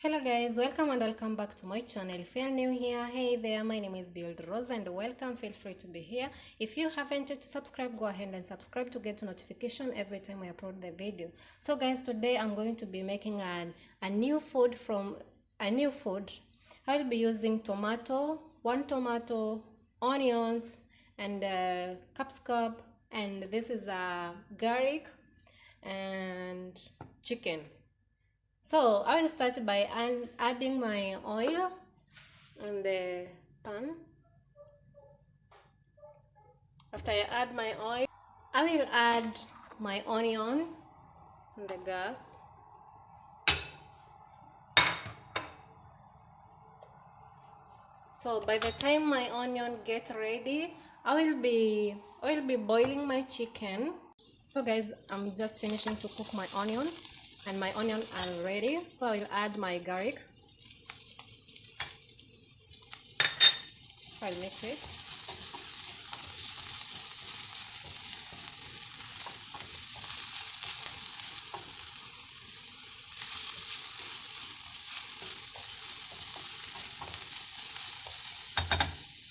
Hello guys, welcome and welcome back to my channel. If you're new here, hey there, my name is Build Rose and welcome. Feel free to be here. If you haven't yet to subscribe, go ahead and subscribe to get notification every time I upload the video. So guys, today I'm going to be making a new food. I'll be using one tomato, onions, and capsicum, and this is a garlic and chicken. So I will start by adding my oil in the pan. After I add my oil, I will add my onion on the gas. So by the time my onion get ready, I will be boiling my chicken. So guys, I'm just finishing to cook my onion and my onion are ready. So I will add my garlic. I'll mix it.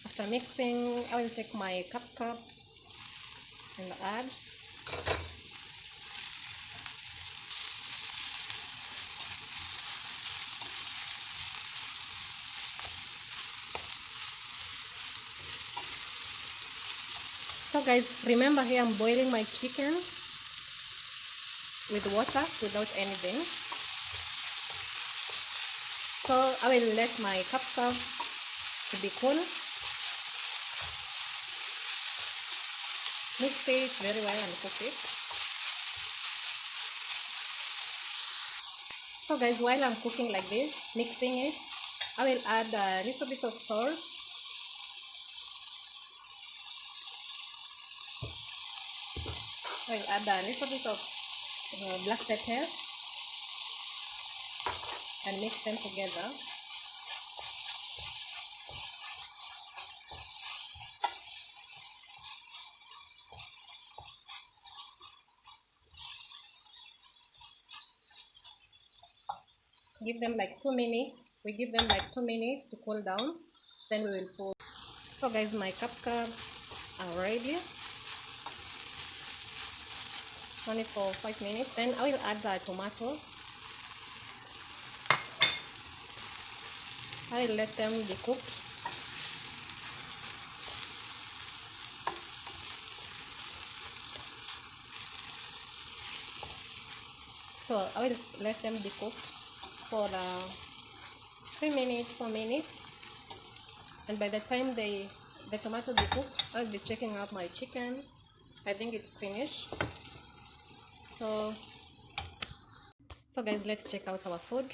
After mixing, I will take my capsicum and add. So guys, remember here I'm boiling my chicken with water without anything. So I will let my capsicum to be cool. Mix it very well and cook it. So guys, while I'm cooking like this, mixing it, I will add a little bit of salt. I will add a little bit of black pepper and mix them together. Give them like 2 minutes. We give them like 2 minutes to cool down. Then we will pour. So guys, my capsicum are ready. Only for 5 minutes. Then I will add the tomato. I will let them be cooked. So I will let them be cooked for 3 minutes, 4 minutes. And by the time the tomato be cooked, I'll be checking out my chicken. I think it's finished. So guys, let's check out our food.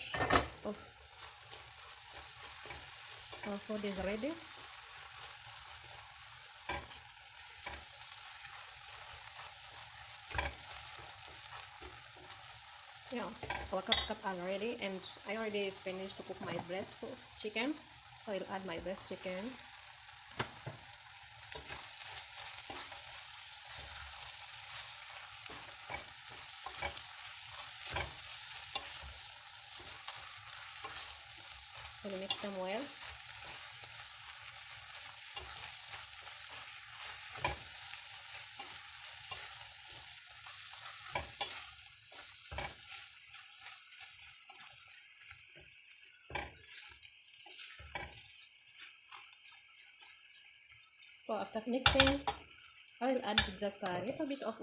Oh, our food is ready. Yeah, our capsicum are ready, and I already finished to cook my breast chicken. So I'll add my breast chicken. We'll mix them well. So after mixing, I will add just a little bit of.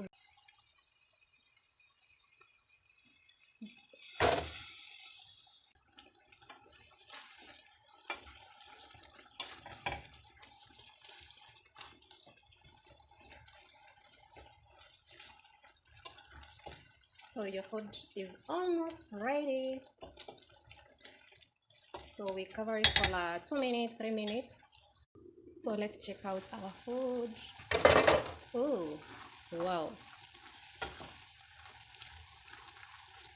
So your food is almost ready. So we cover it for 2 minutes, 3 minutes. So let's check out our food. Oh, wow.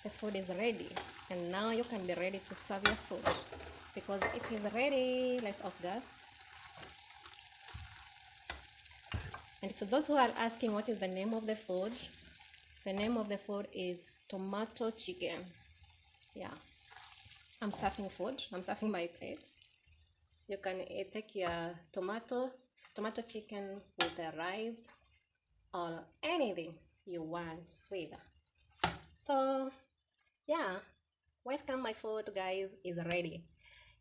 The food is ready. And now you can be ready to serve your food. Because it is ready. Let's off gas. And to those who are asking what is the name of the food, the name of the food is tomato chicken. Yeah. I'm serving food. I'm serving my plate. You can take your tomato chicken with the rice or anything you want with. So yeah, welcome. My food, guys, is ready.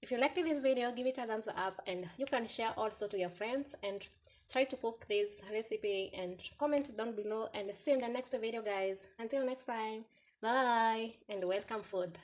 If you liked this video, give it a thumbs up, and you can share also to your friends and try to cook this recipe and comment down below, and see you in the next video, guys. Until next time, bye and welcome food.